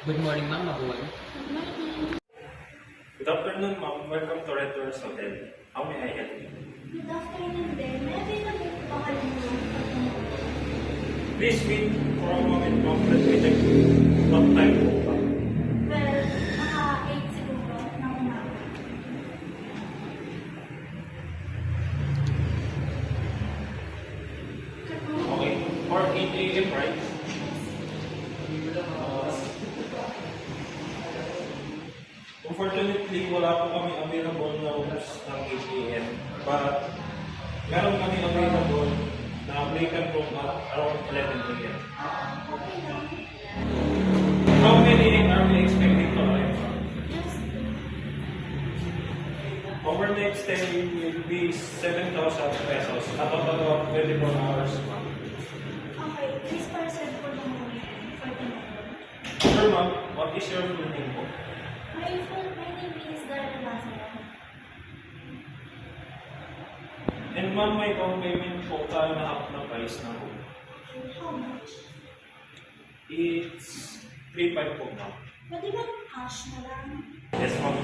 Good morning, ma'am. Mabuhay. Good afternoon, ma'am. Welcome to Red Doors Hotel. How may I help you? Good afternoon din. May available pa kayo ng Please wait for a moment, ma'am. Let me check what time po ba. well, naka 8 siguro na umaga. Okay. For 8 a.m., right? Unfortunately, wala po kami available na rooms ng 8 a.m. But, meron kami available na vacant room at around 11 a.m. Okay lang. How many are we expecting to arrive? Just Overnight stay will be 7,000 pesos at a total of 24 hours, ma'am. okay. Please parcel po ng for tomorrow. Sir, ma'am, what is your full name po? My name is Dara Lazaro. And ma'am, may down payment po tayo na half na price ng room. How much? It's 3,500 po, ma'am. Pwede ba cash na lang? Yes, ma'am.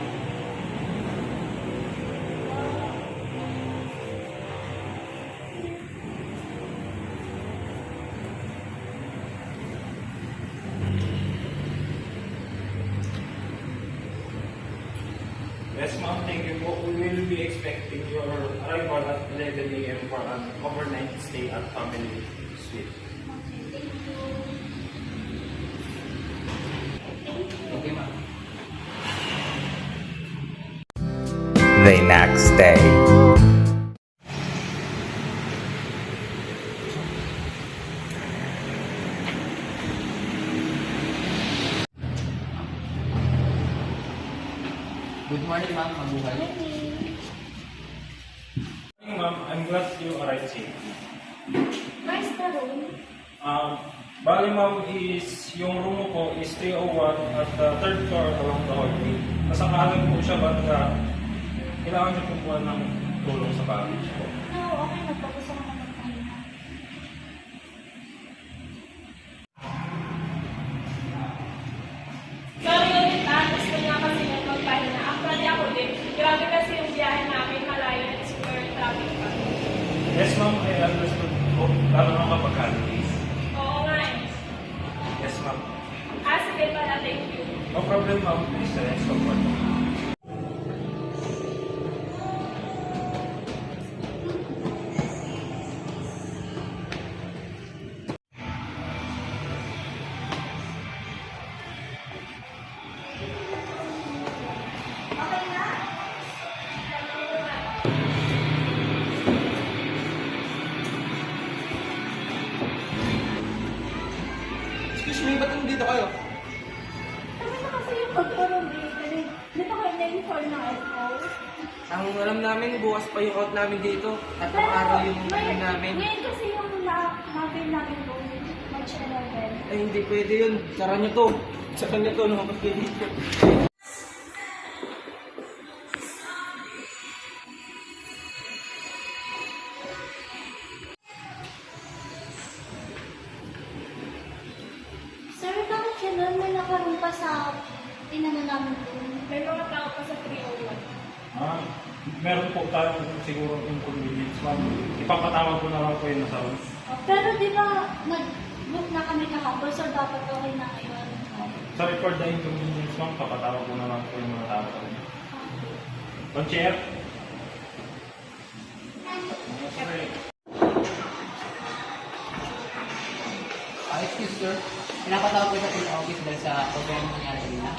Yes, ma'am. Thank you po. We will be expecting your arrival at 11 a.m. for an overnight stay at family suite. Okay, thank you. Thank you. Okay, ma'am. The next day. Good morning, ma'am. Mabuhay. Morning. Ma'am, I'm glad you arrived safely. Where's the room? Bali ma'am is, yung room mo po is 301 at the third floor along the hallway. Nasakalan po siya banda, kailangan niyo po po ng tulong sa package po. No, okay na po. Gusto ko na magpahinga. Sorry ulit gusto niya kasi magpahinga. Actually ako din. Grabe kasi yung biyahe namin, malayo at super traffic pa. Yes ma'am, I understood po. Lalo na kapag holidays. Oo nga eh. Yes ma'am. Sige pala, thank you. No problem ma'am, please rest comfortable. Okay na? Excuse me, ba't nandito kayo? Kami na kasi yung pagkaroon dito. Di ba kayo na-inform ng FO? Ang alam namin, bukas pa yung out namin dito. At ang araw yung ano namin. Ngayon kasi yung na-avail namin room, March 11. Ay, hindi pwede yun. Sara nyo to. Sara nyo to, no? Kasi dito. Sir, bakit ganun? May nakaroon pa sa inano namin room. May mga tao pa sa 301. Meron po tayong siguro inconvenience ma'am. Ipapatawag ko na lang po yun sa room. Pero di ba nag-book na kami kahapon, so dapat okay na ngayon. Sa record the inconvenience ma'am, papatawag ko na lang po yung mga tao sa room. Chair? Excuse sir. Pinapatawag ko sa office dahil sa problema nangyari kanina.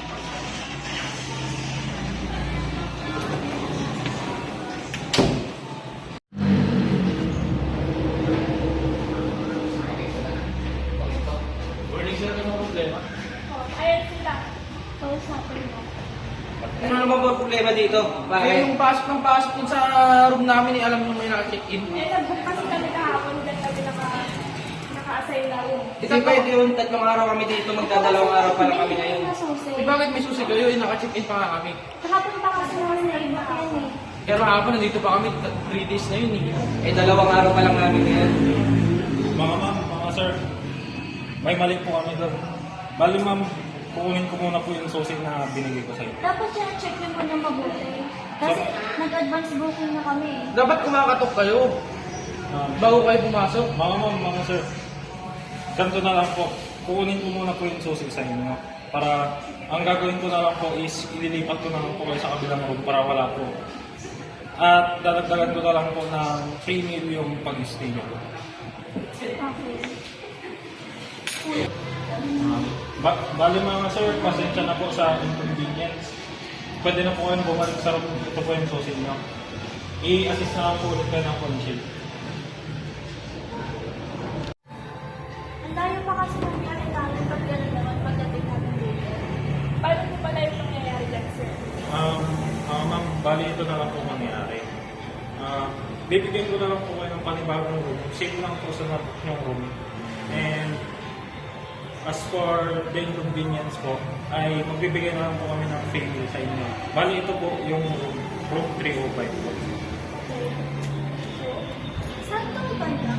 Morning sir, ano problema? Ayan sila. Kausapin mo. Ano naman ba problema dito? Yung pasok ng pasok dun sa room namin, alam nyo may naka-check-in. Nag-book kasi kami kahapon, dahil kami naka-assign na room. Hindi pwede yun. Tatlong araw kami dito. Magdadalawang araw pa lang kami ngayon. Bakit may susi kayo? Naka-check-in pa nga kami. Kahapon pa kasi naman na iba yan eh. Pero hapon, nandito pa kami, 3 days na yun eh. Dalawang araw pa lang namin ngayon. Mga ma'am, mga sir, may mali po kami doon. Bali ma'am, kukunin ko muna po yung susi na binigay ko sa inyo. Dapat siya check mo muna mabuti. Kasi nag-advance booking na kami. Dapat kumakatok kayo bago kayo pumasok. Mga sir, ganito na lang po. Kukunin ko muna po yung susi sa inyo. Para, ang gagawin ko na lang po is, ililipat ko na lang po kayo sa kabilang room para wala po. At dadagdagan ko na lang po ng 3 meal yung pag-stay nyo po. Okay. Bali mga sir, pasensya na po sa inconvenience. Pwede na po kayong bumalik sa room. Ito po yung susi nyo. I-assist na lang po ulit kayo ng consult. Ang layo pa kasi nangyari namin pag gano'n naman pagdating namin dito. Paano po pala yung nangyayari dyan, sir? Ma'am, bali ito na lang po mangyayari. Bibigyan ko na lang po kayo ng panibagong room. Same lang po sa yung room. And as for the inconvenience po, ay magbibigay na lang po kami ng free meal sa inyo. Bali ito po yung room 305 po. Saan itong banda?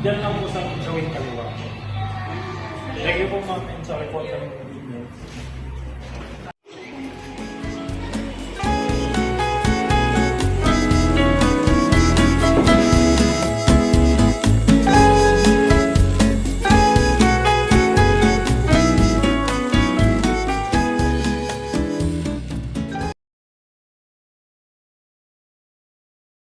Diyan lang po sa gawin kaliwa. Thank you po ma'am and sorry po sa inconvenience.